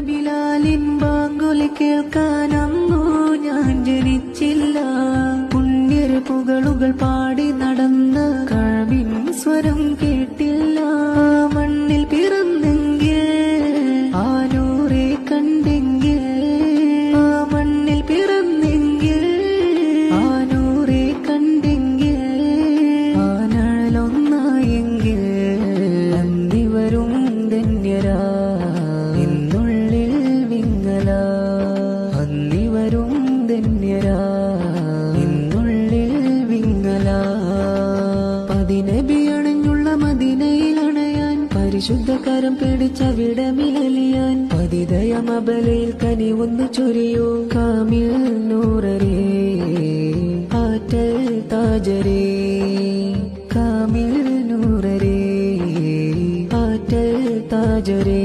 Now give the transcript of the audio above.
ബിലാലിൻ ബാങ്കുലി കേൾക്കാനന്നു ഞാൻ ജനിച്ചില്ല. പുണ്യർ പുകളുകൾ പാടി നടന്ന കഅബിൻ സ്വരം കേട്ടില്ല. മണ്ണിൽ പിറന്നെങ്കിൽ ആ നൂറെ കണ്ടെങ്കിൽ, ആ മണ്ണിൽ പിറന്നെങ്കിൽ ആ നൂറെ കണ്ടെങ്കിൽ, ആ നഴലൊന്നായെങ്കിൽ അന്നിവരും ധന്യരാ. ഇന്നുള്ളിൽ വിങ്ങല അന്നിവരും ധന്യരാ. ഇന്നുള്ളിൽ വിങ്ങല. പതിനബി അണഞ്ഞുള്ള മദീനയിലണയാൻ പരിശുദ്ധകരം പിടിച്ച വിടമിലലിയാൻ പതിതയമബലയിൽ കനിവൊന്നു ചൊരിയൂ കാമിൽ നൂറരേ ആറ്റൽ താജരേ. കാമിൽ നൂറരേ ആറ്റൽ താജരേ.